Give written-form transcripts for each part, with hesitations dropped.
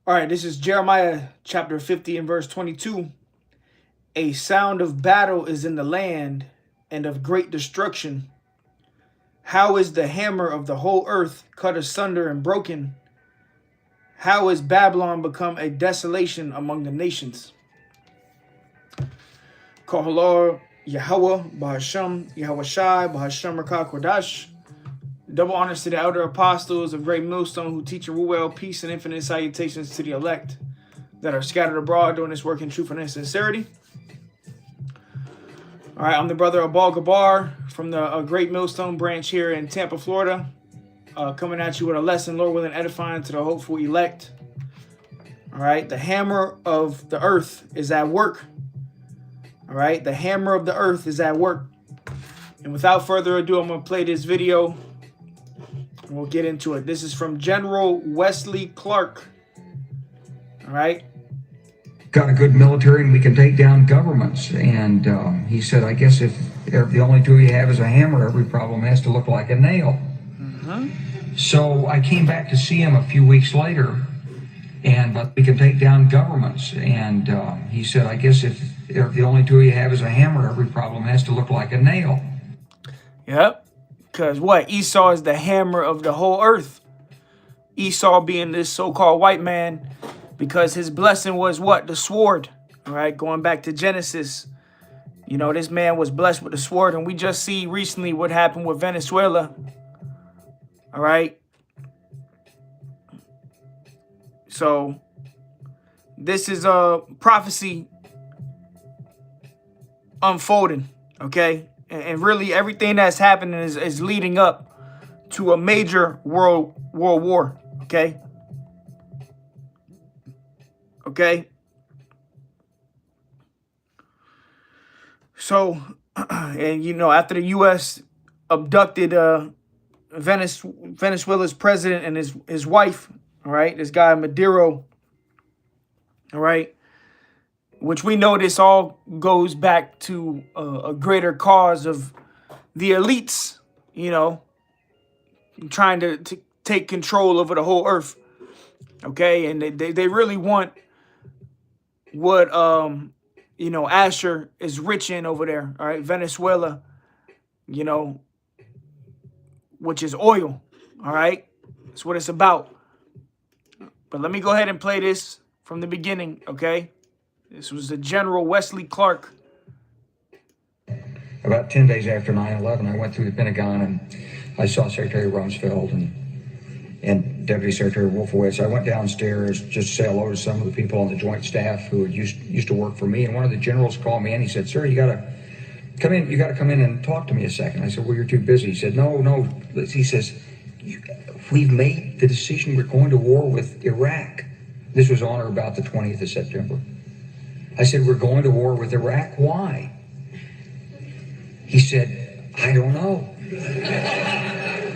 All right, this is Jeremiah chapter 50 and verse 22. A sound of battle is in the land and of great destruction. How is the hammer of the whole earth cut asunder and broken? How is Babylon become a desolation among the nations? Kohalor Yahweh, Bahasham, Yahweh Shai, Bahasham Rakah Kodash. Double honors to the elder apostles of Great Millstone who teach and rule well, peace and infinite salutations to the elect that are scattered abroad doing this work in truth and sincerity. All right, I'm the brother Abal Gabar from the Great Millstone branch here in Tampa, Florida, coming at you with a lesson, Lord willing, edifying to the hopeful elect. All right, the hammer of the earth is at work. All right, the hammer of the earth is at work. And without further ado, I'm going to play this video. We'll get into it. This is from General Wesley Clark. All right. Got a good military and we can take down governments. And he said, I guess if the only tool you have is a hammer, every problem has to look like a nail. So I came back to see him a few weeks later, but we can take down governments. And he said, I guess if the only tool you have is a hammer, every problem has to look like a nail. Yep. Because what? Esau is the hammer of the whole earth. Esau being this so-called white man, because his blessing was what? The sword. All right, going back to Genesis. You know, this man was blessed with the sword. And we just see recently what happened with Venezuela. All right. So this is a prophecy unfolding. Okay. And really everything that's happening is leading up to a major world war. Okay. Okay. So, and you know, after the U.S. abducted Venezuela's president and his wife, all right, this guy Maduro, all right, which we know this all goes back to a greater cause of the elites, you know, trying to take control over the whole earth. Okay. And they really want what, you know, Asher is rich in over there. All right. Venezuela, you know, which is oil. All right. That's what it's about. But let me go ahead and play this from the beginning. Okay. This was the General Wesley Clark. About 10 days after 9/11, I went through the Pentagon and I saw Secretary Rumsfeld and Deputy Secretary Wolfowitz. I went downstairs just to say hello to some of the people on the Joint Staff who had used to work for me. And one of the generals called me and he said, "Sir, you got to come in. You got to come in and talk to me a second." I said, "Well, you're too busy." He said, No. He says, "We've made the decision. We're going to war with Iraq." This was on or about the 20th of September. I said, "We're going to war with Iraq. Why?" He said, "I don't know."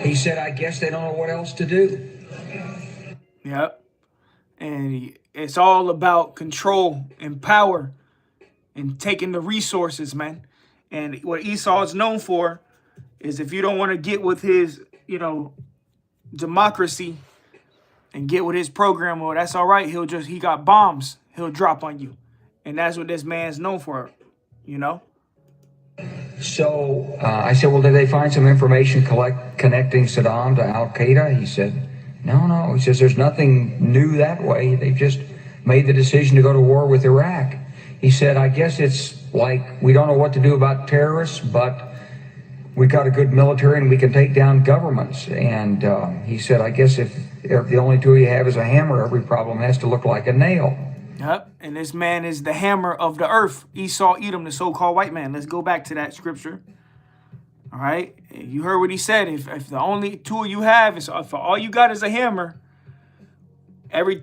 He said, "I guess they don't know what else to do." Yep. And it's all about control and power and taking the resources, man. And what Esau is known for is if you don't want to get with his, you know, democracy and get with his program, well, that's all right. He got bombs he'll drop on you. And that's what this man's known for, you know? So I said, "Well, did they find some information connecting Saddam to Al-Qaeda?" He said, No. He says, "There's nothing new that way. They've just made the decision to go to war with Iraq." He said, "I guess it's like we don't know what to do about terrorists, but we got a good military and we can take down governments." And he said, "I guess if the only tool you have is a hammer, every problem has to look like a nail." Yep. And this man is the hammer of the earth. Esau, Edom, the so-called white man. Let's go back to that scripture. All right. You heard what he said. If the only tool you have is, if all you got is a hammer, every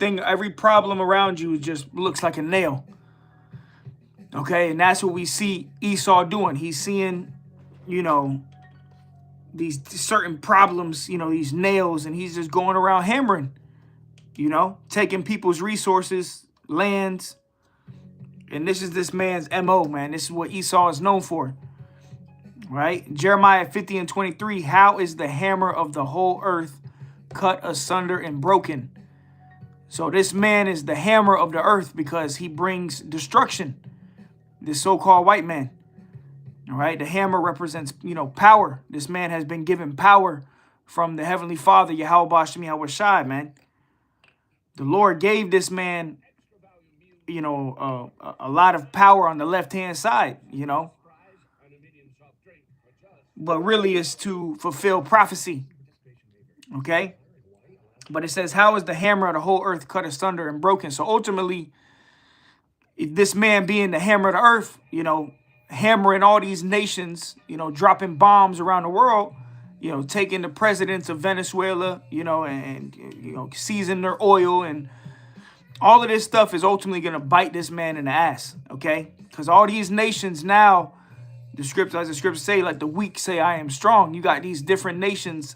problem around you just looks like a nail. Okay. And that's what we see Esau doing. He's seeing, you know, these certain problems, you know, these nails, and he's just going around hammering, you know, taking people's resources, lands. And this is this man's MO, man. This is what Esau is known for. Right? Jeremiah 50 and 23. How is the hammer of the whole earth cut asunder and broken? So this man is the hammer of the earth because he brings destruction. This so-called white man. All right. The hammer represents, power. This man has been given power from the Heavenly Father, Yahweh Bashem Yahweh Shai, man. The Lord gave this man, a lot of power on the left-hand side, But really is to fulfill prophecy. Okay. But it says, how is the hammer of the whole earth cut asunder and broken? So ultimately, this man being the hammer of the earth, hammering all these nations, dropping bombs around the world, taking the presidents of Venezuela, and seizing their oil, and all of this stuff is ultimately going to bite this man in the ass, okay? Because all these nations now, as the scriptures say, like the weak say, I am strong. You got these different nations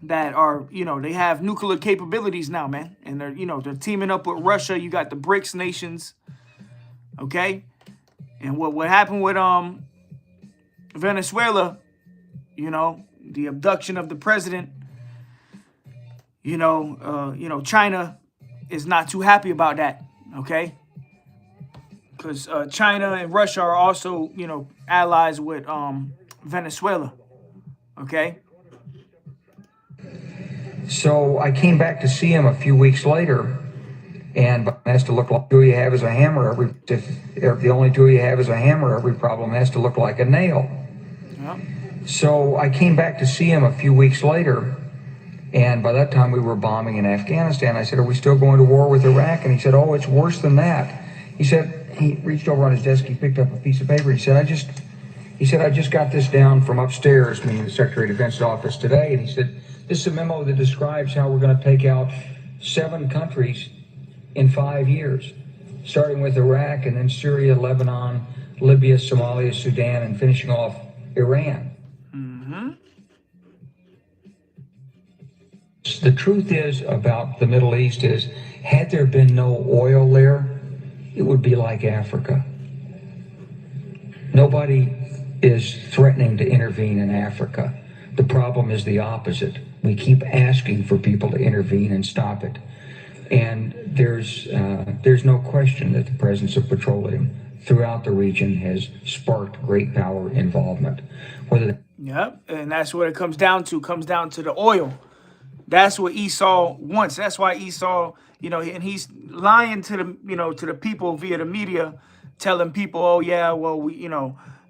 that are, they have nuclear capabilities now, man. And they're teaming up with Russia. You got the BRICS nations, okay? And what happened with Venezuela, the abduction of the president, China is not too happy about that, okay? Because China and Russia are also, allies with Venezuela, okay? So I came back to see him a few weeks later, and has to look like, do you have is a hammer? If the only tool you have is a hammer, every problem has to look like a nail. Yeah. So I came back to see him a few weeks later, and by that time we were bombing in Afghanistan. I said, are we still going to war with Iraq? And he said, oh, it's worse than that. He reached over on his desk, he picked up a piece of paper. He said, I just got this down from upstairs, meaning the Secretary of Defense's office today. And he said, this is a memo that describes how we're going to take out 7 countries in 5 years, starting with Iraq and then Syria, Lebanon, Libya, Somalia, Sudan, and finishing off Iran. Mm-hmm. The truth is about the Middle East is, had there been no oil there, it would be like Africa. Nobody is threatening to intervene in Africa. The problem is the opposite. We keep asking for people to intervene and stop it. And there's no question that the presence of petroleum throughout the region has sparked great power involvement. Yep, and that's what it comes down to. Comes down to the oil. That's what Esau wants. That's why Esau, and he's lying to the people via the media, telling people, oh yeah, well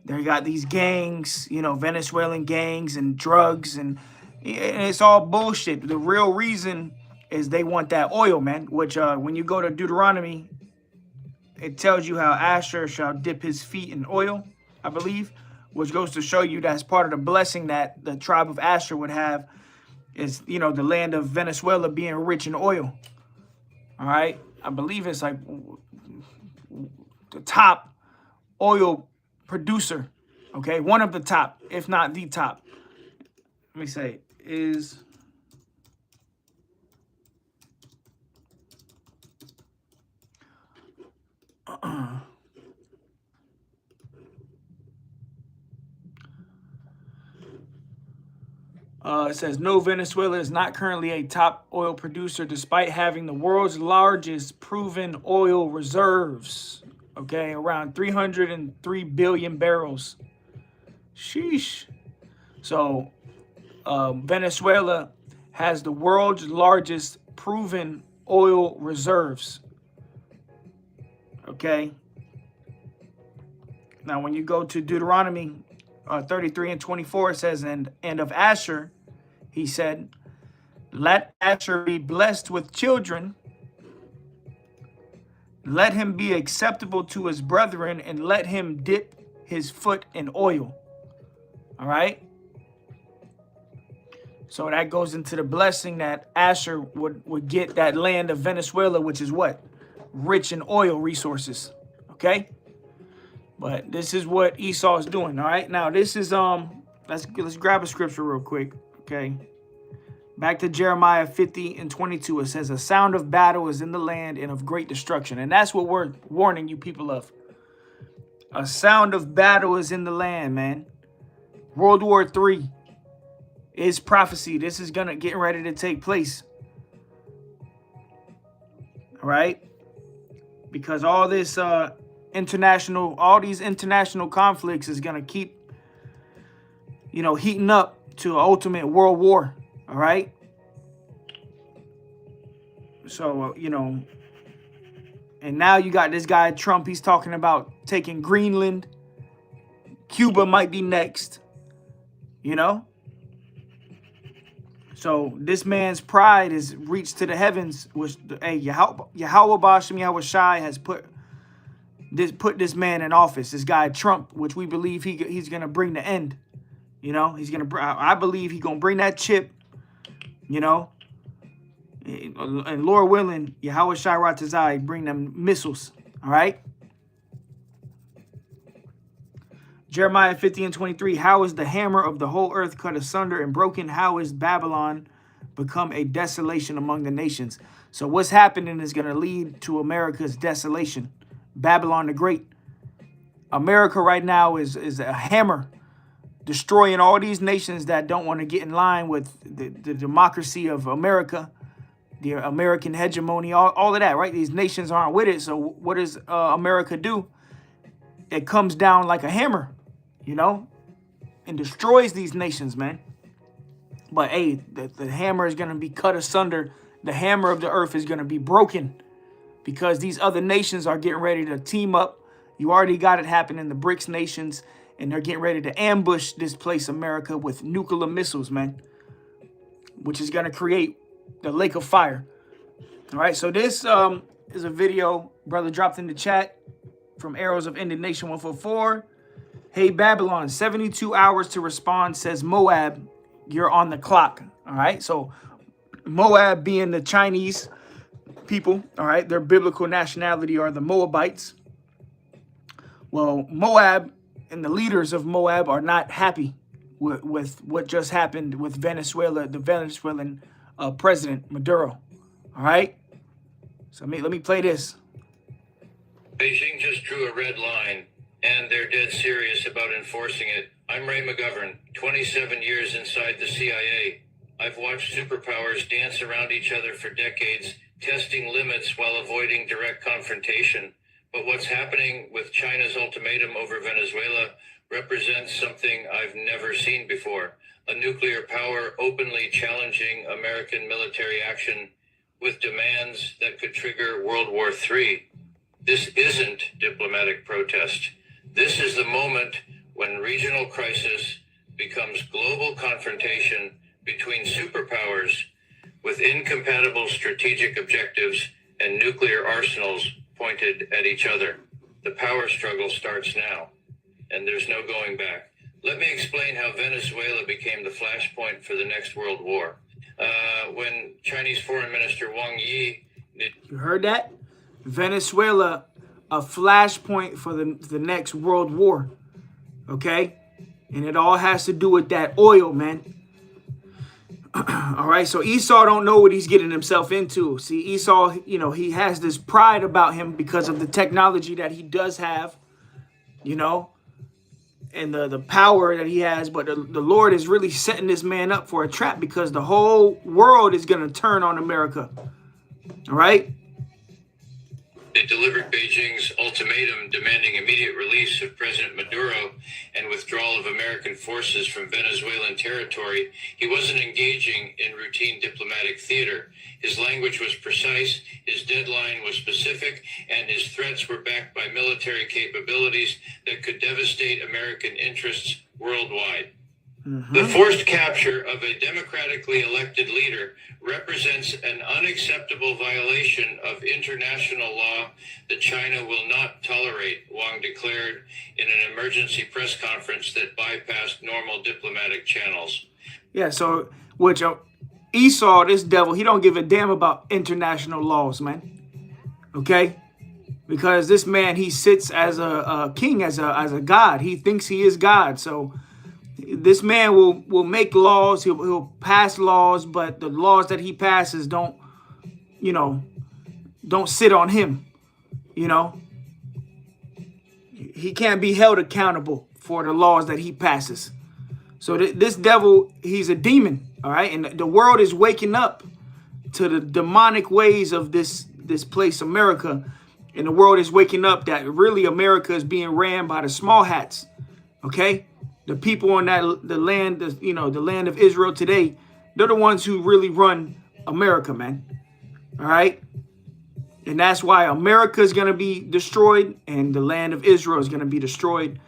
they got these gangs, Venezuelan gangs and drugs, and it's all bullshit. The real reason is they want that oil, man, which when you go to Deuteronomy, it tells you how Asher shall dip his feet in oil, I believe, which goes to show you that's part of the blessing that the tribe of Asher would have is, the land of Venezuela being rich in oil. All right. I believe it's like the top oil producer. Okay. One of the top, if not the top. Let me say is. It says, no, Venezuela is not currently a top oil producer despite having the world's largest proven oil reserves. Okay, around 303 billion barrels. Sheesh. So Venezuela has the world's largest proven oil reserves. Okay. Now, when you go to Deuteronomy 33 and 24, it says, and of Asher, he said, let Asher be blessed with children. Let him be acceptable to his brethren, and let him dip his foot in oil. All right. So that goes into the blessing that Asher would get that land of Venezuela, which is what? Rich in oil resources. Okay. But this is what Esau is doing. All right. Now this is let's grab a scripture real quick. Okay. Back to Jeremiah 50 and 22. It says, a sound of battle is in the land and of great destruction. And that's what we're warning you people of. A sound of battle is in the land, man. World War III is prophecy. This is getting ready to take place. All right. Because all this all these international conflicts is going to keep, heating up to an ultimate world war. All right. So, and now you got this guy, Trump, he's talking about taking Greenland. Cuba might be next, So this man's pride is reached to the heavens, which Yahweh Bashem Yahweh Shai has put this man in office, this guy Trump, which we believe he's gonna bring the end. I believe he's gonna bring that chip, and Lord willing, Yahweh Shai Ratazai bring them missiles. All right. Jeremiah 50:23, how is the hammer of the whole earth cut asunder and broken? How is Babylon become a desolation among the nations? So what's happening is going to lead to America's desolation. Babylon the Great. America right now is a hammer destroying all these nations that don't want to get in line with the democracy of America, the American hegemony, all of that, right? These nations aren't with it. So what does America do? It comes down like a hammer, and destroys these nations, man. But hey, the hammer is going to be cut asunder. The hammer of the earth is going to be broken because these other nations are getting ready to team up. You already got it happening, the BRICS nations, and they're getting ready to ambush this place, America, with nuclear missiles, man, which is going to create the lake of fire. All right, so this is a video brother dropped in the chat from Arrows of Indignation 144. Hey, Babylon, 72 hours to respond, says Moab. You're on the clock. All right. So Moab being the Chinese people. All right. Their biblical nationality are the Moabites. Well, Moab and the leaders of Moab are not happy with what just happened with Venezuela, the Venezuelan president, Maduro. All right. So let me play this. Beijing just drew a red line, and they're dead serious about enforcing it. I'm Ray McGovern, 27 years inside the CIA. I've watched superpowers dance around each other for decades, testing limits while avoiding direct confrontation. But what's happening with China's ultimatum over Venezuela represents something I've never seen before. A nuclear power openly challenging American military action with demands that could trigger World War III. This isn't diplomatic protest. This is the moment when regional crisis becomes global confrontation between superpowers with incompatible strategic objectives and nuclear arsenals pointed at each other. The power struggle starts now, and there's no going back. Let me explain how Venezuela became the flashpoint for the next world war. When Chinese Foreign Minister Wang Yi... You heard that? Venezuela, a flashpoint for the next world war. Okay? And it all has to do with that oil, man. All right, so Esau don't know what he's getting himself into. See, Esau, he has this pride about him because of the technology that he does have, and the power that he has. But the Lord is really setting this man up for a trap because the whole world is going to turn on America. All right? They delivered Beijing's ultimatum demanding immediate release of President Maduro and withdrawal of American forces from Venezuelan territory. He wasn't engaging in routine diplomatic theater. His language was precise, his deadline was specific, and his threats were backed by military capabilities that could devastate American interests worldwide. The forced capture of a democratically elected leader represents an unacceptable violation of international law that China will not tolerate, Wang declared in an emergency press conference that bypassed normal diplomatic channels. Yeah, so which Esau, this devil, he don't give a damn about international laws, man. Okay? Because this man, he sits as a king, as a god. He thinks he is God, so this man will make laws, he'll pass laws, but the laws that he passes don't sit on him, He can't be held accountable for the laws that he passes. So this devil, he's a demon, all right? And the world is waking up to the demonic ways of this this place, America, and the world is waking up that really America is being ran by the small hats. Okay, the people on the land, the land of Israel today, they're the ones who really run America, man. All right, and that's why America is going to be destroyed, and the land of Israel is going to be destroyed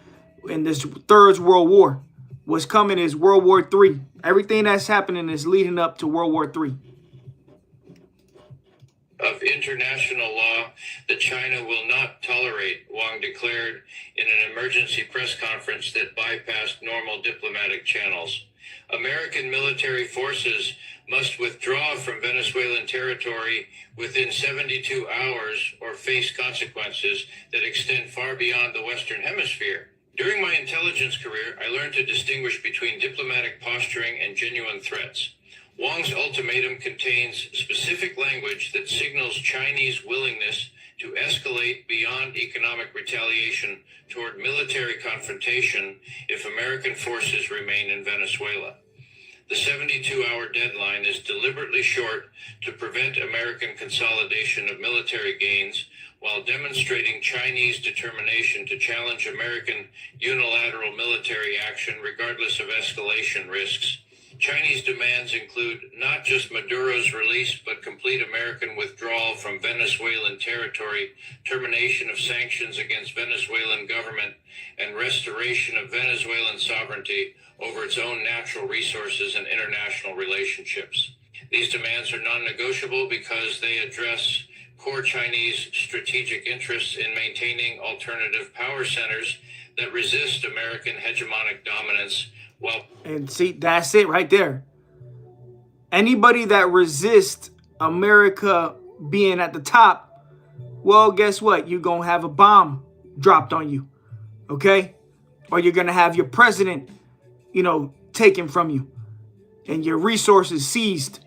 in this third world war. What's coming is World War III. Everything that's happening is leading up to World War III. Of international law that China will not tolerate, Wang declared in an emergency press conference that bypassed normal diplomatic channels. American military forces must withdraw from Venezuelan territory within 72 hours or face consequences that extend far beyond the Western Hemisphere. During my intelligence career, I learned to distinguish between diplomatic posturing and genuine threats. Wang's ultimatum contains specific language that signals Chinese willingness to escalate beyond economic retaliation toward military confrontation if American forces remain in Venezuela. The 72-hour deadline is deliberately short to prevent American consolidation of military gains while demonstrating Chinese determination to challenge American unilateral military action regardless of escalation risks. Chinese demands include not just Maduro's release, but complete American withdrawal from Venezuelan territory, termination of sanctions against Venezuelan government, and restoration of Venezuelan sovereignty over its own natural resources and international relationships. These demands are non-negotiable because they address core Chinese strategic interests in maintaining alternative power centers that resist American hegemonic dominance. And see, that's it right there. Anybody that resists America being at the top, well, guess what? You're going to have a bomb dropped on you, okay? Or you're going to have your president, taken from you and your resources seized.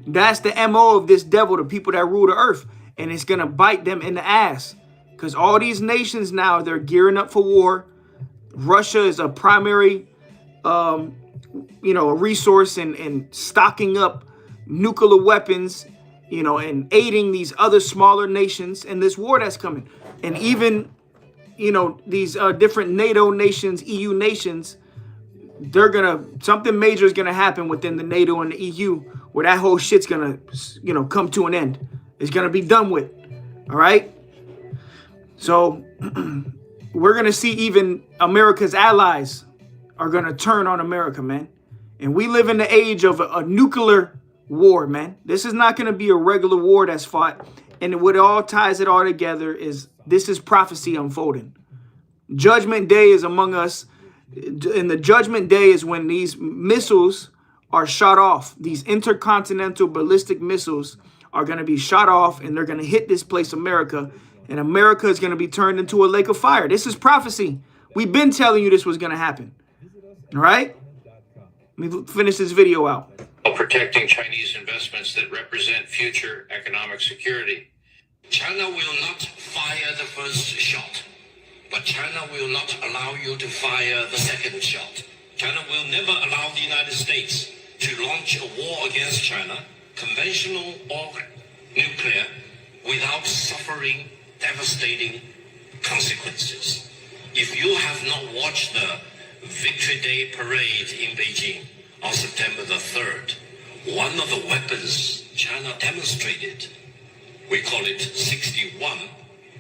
That's the MO of this devil, the people that rule the earth. And it's going to bite them in the ass because all these nations now, they're gearing up for war. Russia is a primary a resource in stocking up nuclear weapons, and aiding these other smaller nations in this war that's coming. And even, these different NATO nations, EU nations, something major is gonna happen within the NATO and the EU where that whole shit's gonna, come to an end. It's gonna be done with. All right. So we're gonna see even America's allies are going to turn on America, man. And we live in the age of a nuclear war, man. This is not going to be a regular war that's fought. And what all ties it all together is this is prophecy unfolding. Judgment Day is among us. And the Judgment Day is when these missiles are shot off. These intercontinental ballistic missiles are going to be shot off and they're going to hit this place, America. And America is going to be turned into a lake of fire. This is prophecy. We've been telling you this was going to happen. All right, let me finish this video out. While protecting Chinese investments that represent future economic security. China will not fire the first shot, but China will not allow you to fire the second shot. China will never allow the United States to launch a war against China, conventional or nuclear, without suffering devastating consequences. If you have not watched the Victory Day parade in Beijing on September the 3rd, one of the weapons China demonstrated, we call it 61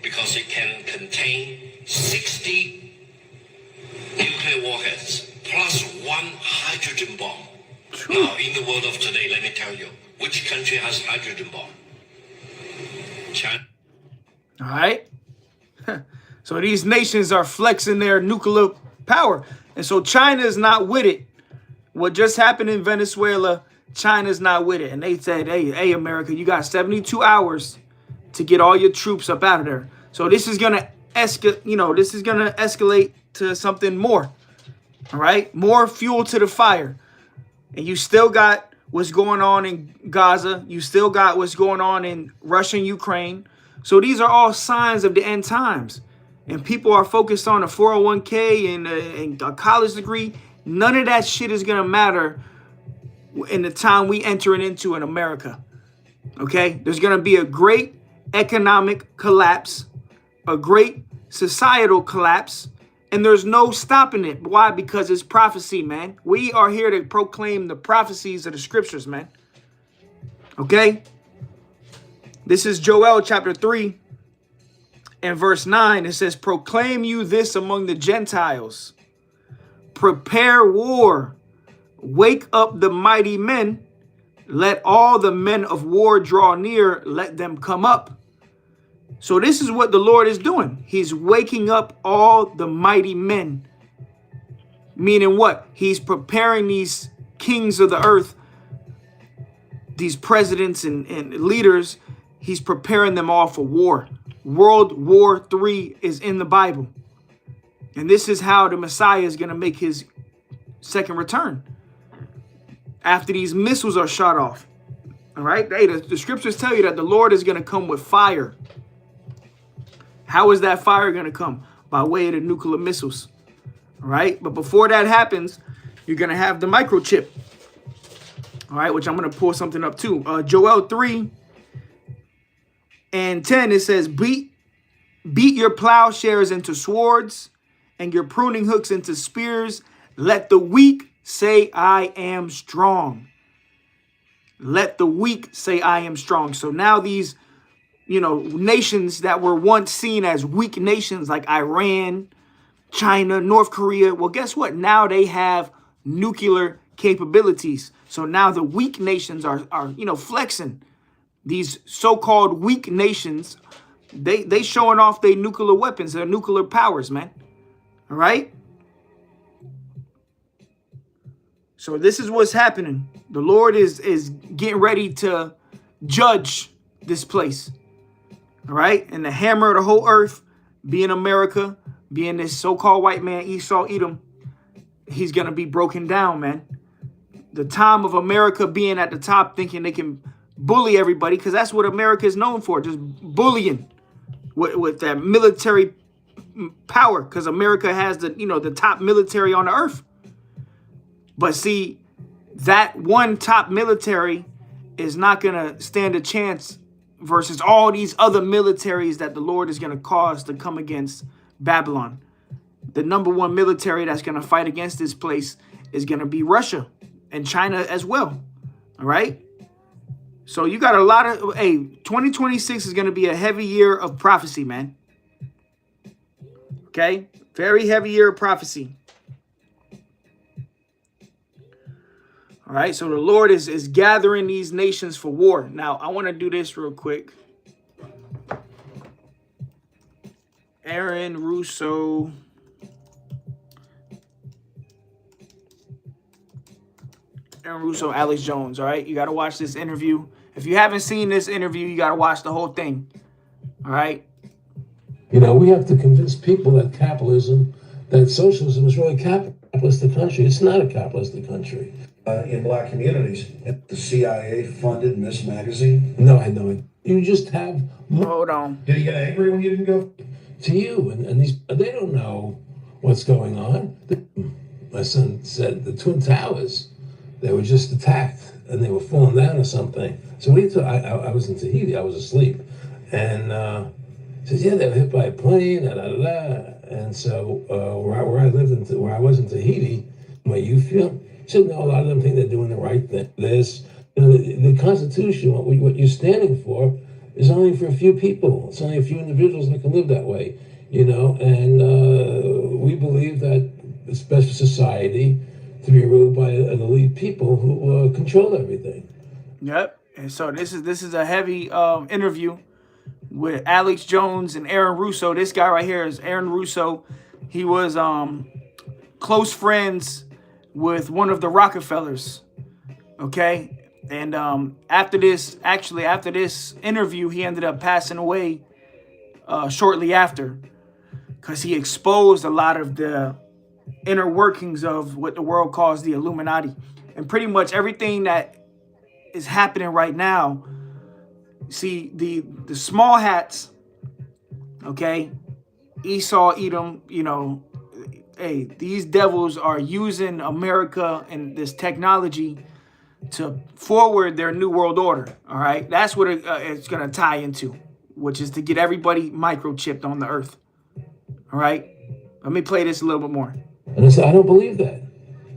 because it can contain 60 nuclear warheads plus one hydrogen bomb. Now, in the world of today, let me tell you, which country has hydrogen bomb? China. All right. So these nations are flexing their nuclear power. And so China is not with it. What just happened in Venezuela, China's not with it. And they said, hey, America, you got 72 hours to get all your troops up out of there. So this is going to escalate to something more. All right. More fuel to the fire. And you still got what's going on in Gaza. You still got what's going on in Russia and Ukraine. So these are all signs of the end times. And people are focused on a 401k and a college degree. None of that shit is going to matter in the time we entering into in America. Okay? There's going to be a great economic collapse, a great societal collapse, and there's no stopping it. Why? Because it's prophecy, man. We are here to proclaim the prophecies of the scriptures, man. Okay? This is Joel chapter 3 and verse 9. It says, proclaim you this among the Gentiles. Prepare war. Wake up the mighty men. Let all the men of war draw near. Let them come up. So this is what the Lord is doing. He's waking up all the mighty men. Meaning what? He's preparing these kings of the earth, these presidents and leaders. He's preparing them all for war. World War III is in the Bible. And this is how the Messiah is going to make his second return. After these missiles are shot off. All right? Hey, the scriptures tell you that the Lord is going to come with fire. How is that fire going to come? By way of the nuclear missiles. All right? But before that happens, you're going to have the microchip. All right? Which I'm going to pull something up too. Joel 3 and 10, it says, beat your plowshares into swords and your pruning hooks into spears. Let the weak say, I am strong. Let the weak say, I am strong. So now these, nations that were once seen as weak nations like Iran, China, North Korea. Well, guess what? Now they have nuclear capabilities. So now the weak nations are flexing. These so-called weak nations, they showing off their nuclear weapons, their nuclear powers, man. All right? So this is what's happening. The Lord is getting ready to judge this place. All right? And the hammer of the whole earth, being America, being this so-called white man, Esau, Edom, he's going to be broken down, man. The time of America being at the top, thinking they can bully everybody, because that's what America is known for, just bullying with that military power, because America has the top military on the earth. But see, that one top military is not going to stand a chance versus all these other militaries that the Lord is going to cause to come against Babylon. The number one military that's going to fight against this place is going to be Russia and China as well. All right? So you got a lot of, 2026 is going to be a heavy year of prophecy, man. Okay? Very heavy year of prophecy. All right, so the Lord is gathering these nations for war. Now, I want to do this real quick. Aaron Russo. Alex Jones, all right? You got to watch this interview. If you haven't seen this interview, you got to watch the whole thing, all right? We have to convince people that that socialism is really capitalistic country. It's not a capitalistic country. In black communities, the CIA funded Miss Magazine. No, I know it. You just have. Hold on. Did he get angry when you didn't go? To you, and they don't know what's going on. My son said the Twin Towers, they were just attacked and they were falling down or something. So I was in Tahiti, I was asleep, and he says, yeah, they were hit by a plane, And so where I lived, where I was in Tahiti, what you feel? He said, no, a lot of them think they're doing the right thing. The Constitution, what you're standing for, is only for a few people. It's only a few individuals that can live that way, And we believe that it's best for society to be ruled by an elite people who control everything. Yep. And so this is a heavy interview with Alex Jones and Aaron Russo. This guy right here is Aaron Russo. He was close friends with one of the Rockefellers. Okay. And after this interview, he ended up passing away shortly after, because he exposed a lot of the inner workings of what the world calls the Illuminati. And pretty much everything that is happening right now, see, the small hats, okay, Esau, Edom, these devils are using America and this technology to forward their new world order. All right, that's what it's going to tie into. which is to get everybody microchipped on the earth. All right? Let me play this a little bit more. And I said, I don't believe that.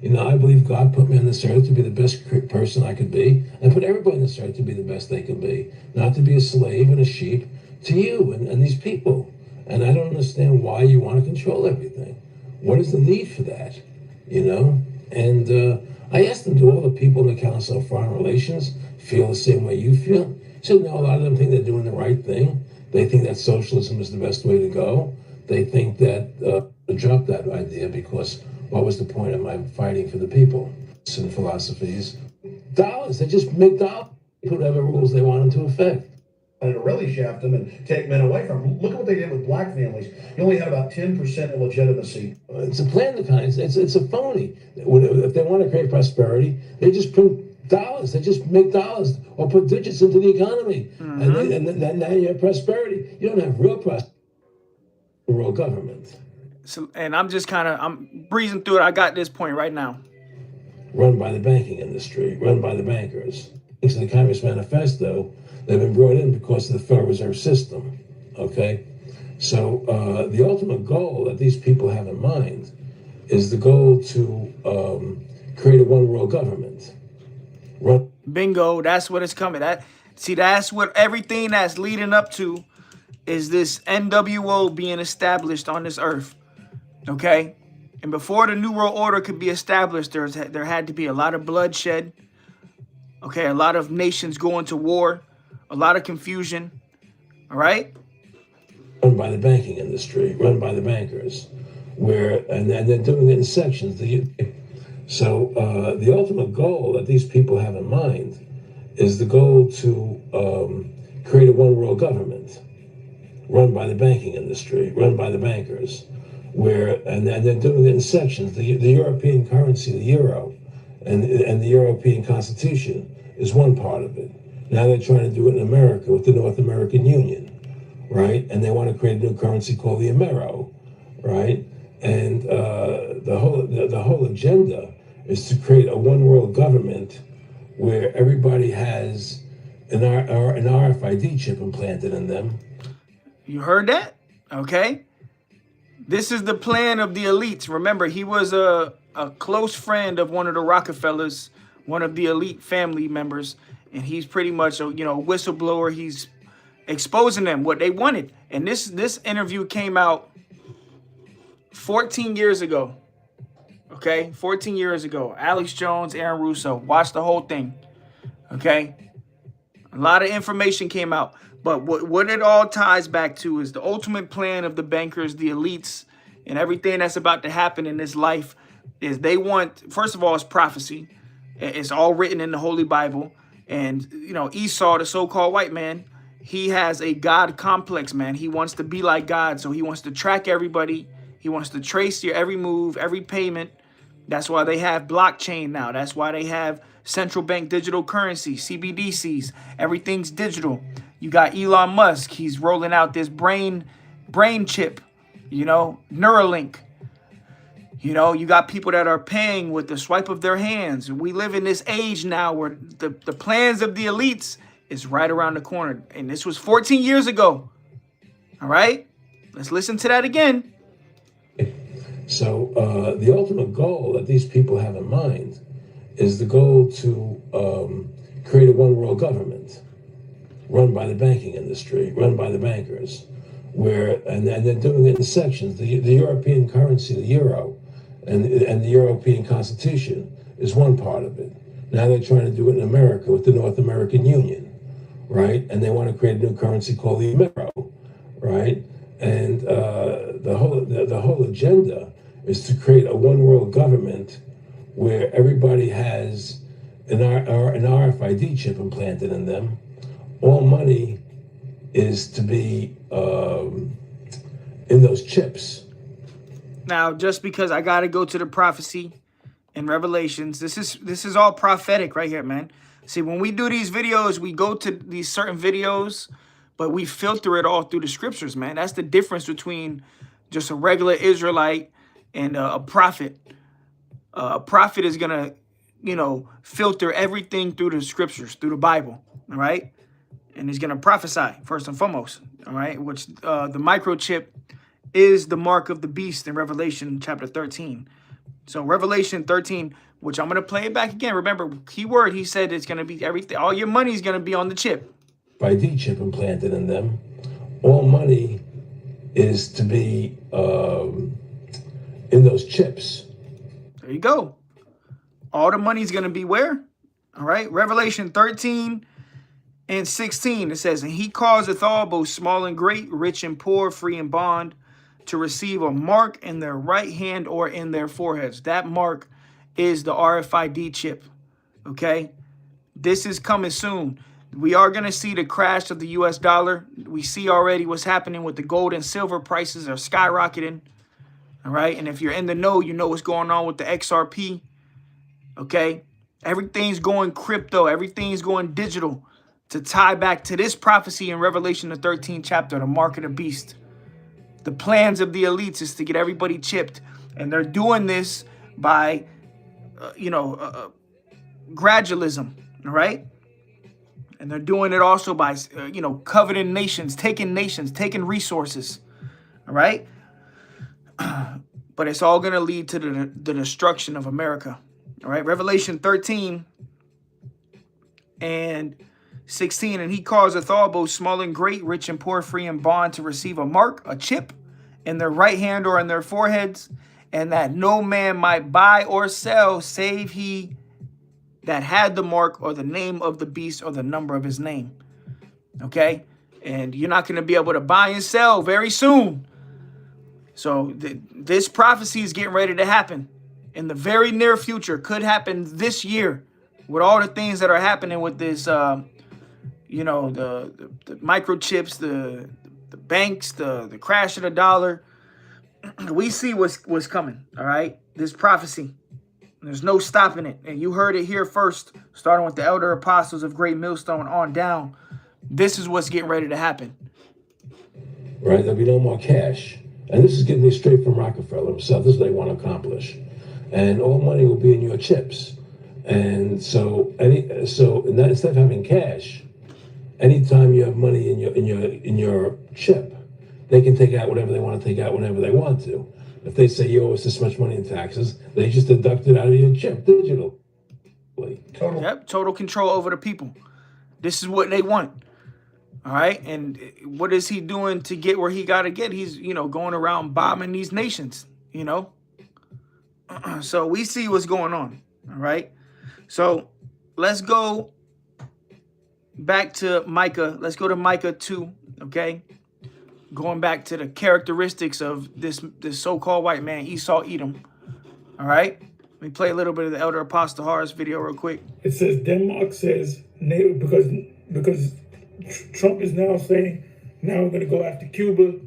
You know, I believe God put me on this earth to be the best person I could be, and put everybody on this earth to be the best they can be, not to be a slave and a sheep to you and these people. And I don't understand why you want to control everything. What is the need for that? You know? And I asked them, do all the people in the Council of Foreign Relations feel the same way you feel? He said, no, a lot of them think they're doing the right thing. They think that socialism is the best way to go. They think that drop that idea because what was the point of my fighting for the people? And philosophies. Dollars, they just make dollars, put whatever rules they want into effect. And to really shaft them and take men away from them. Look at what they did with black families. You only had about 10% illegitimacy. It's a plan of kind. It's a phony. If they want to create prosperity, they just print dollars. They just make dollars or put digits into the economy. And then now you have prosperity. You don't have real prosperity. Real government. So, and I'm breezing through it. I got this point right now. Run by the banking industry, run by the bankers. Thanks to the Communist Manifesto, they've been brought in because of the Federal Reserve System, okay? So the ultimate goal that these people have in mind is the goal to create a one world government. Bingo, that's what it's coming. That's what everything that's leading up to is this NWO being established on this earth, okay? And before the New World Order could be established, there had to be a lot of bloodshed, okay? A lot of nations going to war, a lot of confusion, all right? Run by the banking industry, run by the bankers, and they're doing it in sections. So the ultimate goal that these people have in mind is the goal to create a one world government. Run by the banking industry, run by the bankers, and they're doing it in sections. The European currency, the euro, and the European Constitution is one part of it. Now they're trying to do it in America with the North American Union, right? And they want to create a new currency called the Amero, right? And the whole agenda is to create a one world government where everybody has an RFID chip implanted in them. You heard that? Okay. This is the plan of the elites. Remember, he was a close friend of one of the Rockefellers, one of the elite family members, and he's pretty much a whistleblower. He's exposing them what they wanted. And this interview came out 14 years ago. Okay, 14 years ago. Alex Jones, Aaron Russo. Watch the whole thing. Okay. A lot of information came out. But what it all ties back to is the ultimate plan of the bankers, the elites, and everything that's about to happen in this life is they want, first of all, it's prophecy. It's all written in the Holy Bible. And, Esau, the so-called white man, he has a God complex, man. He wants to be like God. So he wants to track everybody. He wants to trace your every move, every payment. That's why they have blockchain now. That's why they have central bank digital currency, CBDCs. Everything's digital. You got Elon Musk. He's rolling out this brain chip, Neuralink. You got people that are paying with the swipe of their hands. We live in this age now where the plans of the elites is right around the corner. And this was 14 years ago. All right? Let's listen to that again. So the ultimate goal that these people have in mind is the goal to create a one world government. Run by the banking industry, run by the bankers, and they're doing it in sections. The European currency, the euro, and the European Constitution is one part of it. Now they're trying to do it in America with the North American Union, right? And they want to create a new currency called the Amero, right? And the whole agenda is to create a one world government where everybody has an RFID chip implanted in them. All money is to be in those chips. Now, just because I got to go to the prophecy and Revelations, this is all prophetic right here, man. See, when we do these videos, we go to these certain videos, but we filter it all through the scriptures, man. That's the difference between just a regular Israelite and a prophet. A prophet is going to, filter everything through the scriptures, through the Bible, all right? and he's going to prophesy first and foremost. All right, which the microchip is the mark of the beast in Revelation chapter 13. So Revelation 13, which I'm going to play it back again. Remember, keyword, he said it's going to be everything. All your money is going to be on the chip. ID chip implanted in them. All money is to be in those chips. There you go. All the money is going to be where? All right. Revelation 13 and 16. It says, and he causeth all, both small and great, rich and poor, free and bond, to receive a mark in their right hand or in their foreheads. That mark is the RFID chip. Okay. This is coming soon. We are going to see the crash of the US dollar. We see already what's happening with the gold and silver prices are skyrocketing. All right. And if you're in the know, you know what's going on with the XRP. Okay. Everything's going crypto. Everything's going digital to tie back to this prophecy in Revelation, the 13th chapter, the mark of the beast. The plans of the elites is to get everybody chipped. And they're doing this by, gradualism. All right. And they're doing it also by, coveting nations, taking resources. All right. But it's all going to lead to the destruction of America. All right. Revelation 13 and 16. And he causeth all, both small and great, rich and poor, free and bond, to receive a mark, a chip, in their right hand or in their foreheads, and that no man might buy or sell save he that had the mark or the name of the beast or the number of his name. Okay. And you're not going to be able to buy and sell very soon. So this prophecy is getting ready to happen in the very near future. Could happen this year with all the things that are happening with this, the microchips, the banks, the crash of the dollar. We see what's coming. All right. This prophecy. There's no stopping it. And you heard it here first, starting with the elder apostles of Great Millstone on down. This is what's getting ready to happen. Right? There'll be no more cash. And this is getting me straight from Rockefeller himself. This is what they want to accomplish. And all money will be in your chips. And so instead of having cash, anytime you have money in your chip, they can take out whatever they want to take out whenever they want to. If they say you owe us this much money in taxes, they just deduct it out of your chip digitally. Total control over the people. This is what they want. All right. And what is he doing to get where he got to get? He's, going around bombing these nations, So we see what's going on. All right. So let's go back to Micah. Let's go to Micah 2. Okay. Going back to the characteristics of this so-called white man, Esau Edom. All right. Let me play a little bit of the Elder Apostle Horus video real quick. It says Denmark says because Trump is now saying now we're going to go after Cuba,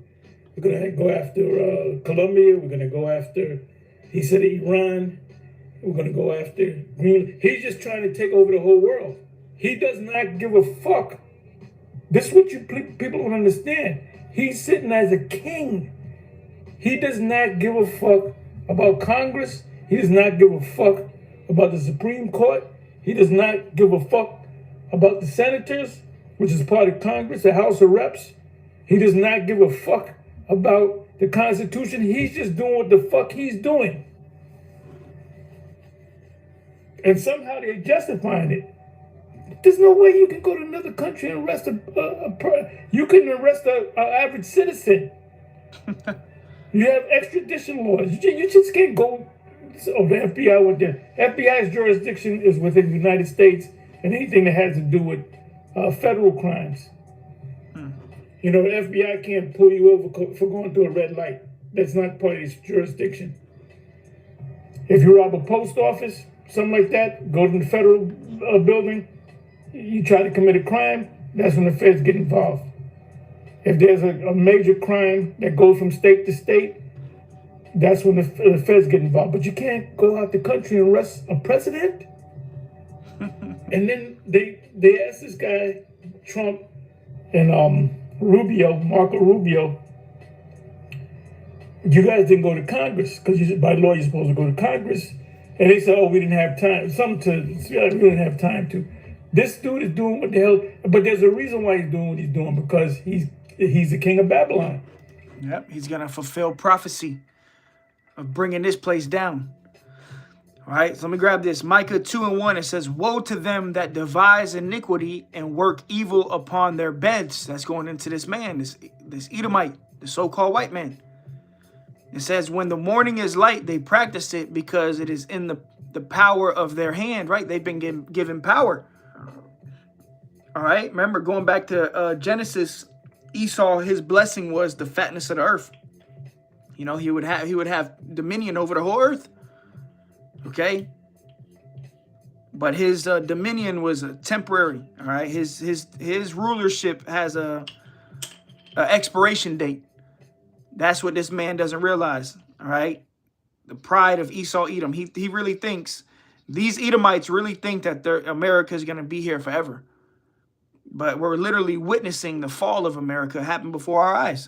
we're going to go after Colombia, we're going to go after, he said Iran, we're going to go after Greenland. He's just trying to take over the whole world. He does not give a fuck. This is what you people don't understand. He's sitting as a king. He does not give a fuck about Congress. He does not give a fuck about the Supreme Court. He does not give a fuck about the senators, which is part of Congress, the House of Reps. He does not give a fuck about the Constitution. He's just doing what the fuck he's doing. And somehow they're justifying it. There's no way you can go to another country and arrest you couldn't arrest an average citizen. You have extradition laws. You just can't go. So the FBI went there. FBI's jurisdiction is within the United States, and anything that has to do with federal crimes. The FBI can't pull you over for going through a red light. That's not part of its jurisdiction. If you rob a post office, something like that, go to the federal building, you try to commit a crime, that's when the feds get involved. If there's a major crime that goes from state to state, that's when the feds get involved. But you can't go out the country and arrest a president. And then they asked this guy, Trump, and Marco Rubio, you guys didn't go to Congress, because by law you're supposed to go to Congress. And they said, we didn't have time. We didn't have time to. This dude is doing what the hell, but there's a reason why he's doing what he's doing, because he's the king of Babylon. Yep, he's going to fulfill prophecy of bringing this place down. All right, so let me grab this. Micah 2:1, it says, woe to them that devise iniquity and work evil upon their beds. That's going into this man, this Edomite, the so-called white man. It says, when the morning is light, they practice it because it is in the power of their hand, right? They've been given power. All right, remember, going back to Genesis, Esau, his blessing was the fatness of the earth. You know, he would have dominion over the whole earth. Okay, but his dominion was temporary. All right, his rulership has a expiration date. That's what this man doesn't realize. All right, the pride of Esau Edom. He really thinks, these Edomites really think that America is going to be here forever. But we're literally witnessing the fall of America happen before our eyes.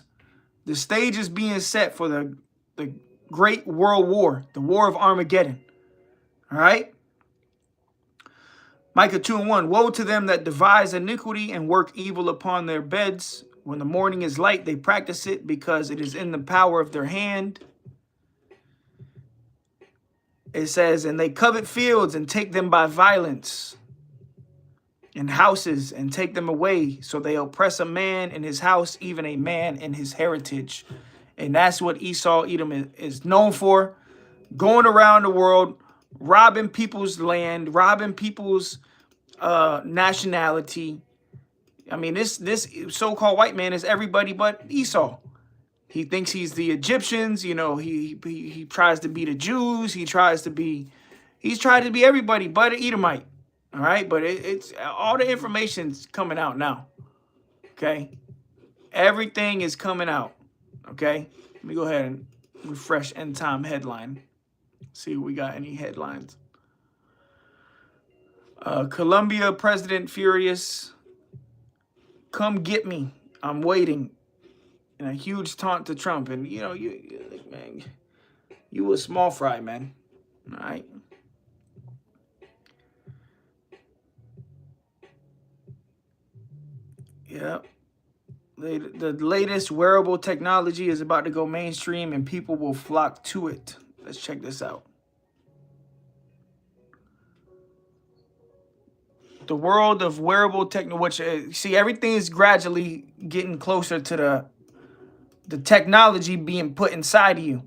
The stage is being set for the great world war, the war of Armageddon. All right. Micah 2:1, woe to them that devise iniquity and work evil upon their beds. When the morning is light, they practice it because it is in the power of their hand. It says, and they covet fields and take them by violence, and houses and take them away. So they oppress a man in his house, even a man in his heritage. And that's what Esau Edom is known for. Going around the world, robbing people's land, robbing people's nationality. I mean, this so-called white man is everybody but Esau. He thinks he's the Egyptians. You know, he tries to be the Jews. He's tried to be everybody but an Edomite. All right, but it's all the information's coming out now. Okay, everything is coming out. Okay, let me go ahead and refresh End Time headline. See if we got any headlines. Colombia President furious. Come get me. I'm waiting. And a huge taunt to Trump. And you know, man, you a small fry, man. All right. Yeah. The latest wearable technology is about to go mainstream and people will flock to it. Let's check this out. The world of wearable technology, which see, everything is gradually getting closer to the technology being put inside of you.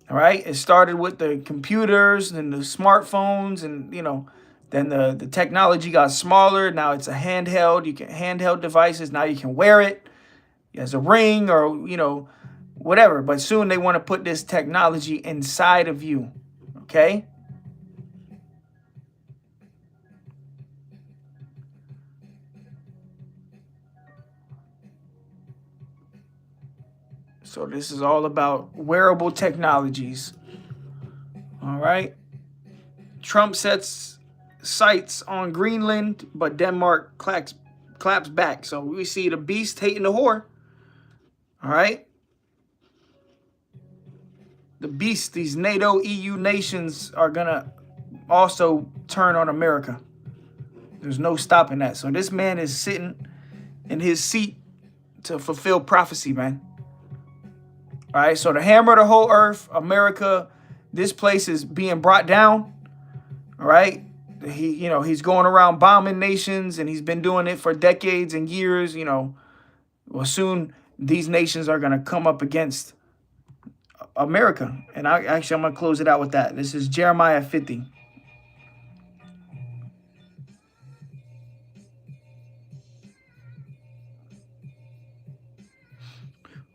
All right. It started with the computers and the smartphones, and you know, then the technology got smaller. Now it's a handheld. You can handheld devices. Now you can wear it as a ring or, you know, whatever. But soon they want to put this technology inside of you. Okay. So this is all about wearable technologies. All right. Trump sets sights on Greenland, but Denmark claps back. So we see the beast hating the whore. All right. The beast, these NATO, EU nations are going to also turn on America. There's no stopping that. So this man is sitting in his seat to fulfill prophecy, man. All right. So the hammer of the whole earth, America, this place is being brought down. All right. He's going around bombing nations, and he's been doing it for decades and years. You know, well, soon these nations are going to come up against America. And I'm going to close it out with that. This is Jeremiah 50.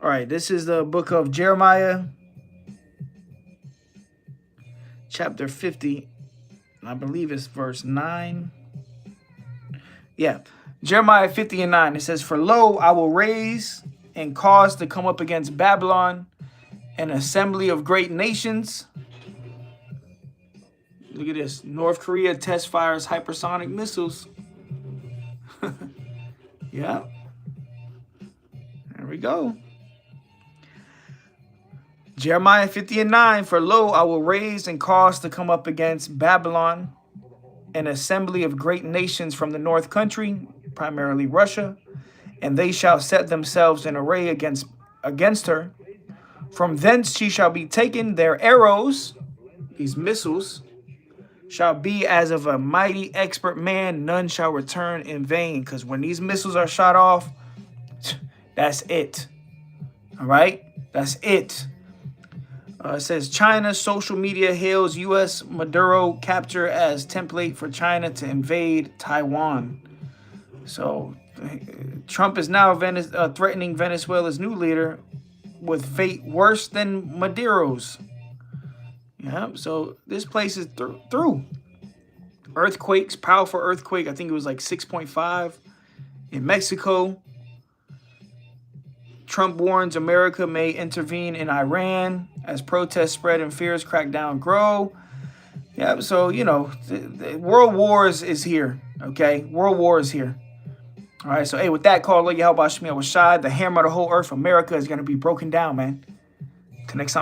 All right, this is the book of Jeremiah, chapter 50. I believe it's verse 9. Yeah. Jeremiah 50:9. It says, for lo, I will raise and cause to come up against Babylon an assembly of great nations. Look at this. North Korea test fires hypersonic missiles. Yeah. There we go. Jeremiah 50:9, for lo, I will raise and cause to come up against Babylon an assembly of great nations from the north country, primarily Russia, and they shall set themselves in array against her. From thence she shall be taken. Their arrows, these missiles, shall be as of a mighty expert man. None shall return in vain. Because when these missiles are shot off, that's it. All right? That's it. It says China social media hails U.S. Maduro capture as template for China to invade Taiwan. So Trump is now threatening Venezuela's new leader with fate worse than Maduro's. Yeah, so this place is through. Earthquakes, powerful earthquake. I think it was like 6.5 in Mexico. Trump warns America may intervene in Iran as protests spread and fears crackdown grow. Yeah, so, you know, the World Wars is here, okay? World War is here. All right, so, hey, with that, call Yahweh Shemiah Washad, the hammer of the whole earth, America is going to be broken down, man. Till next time.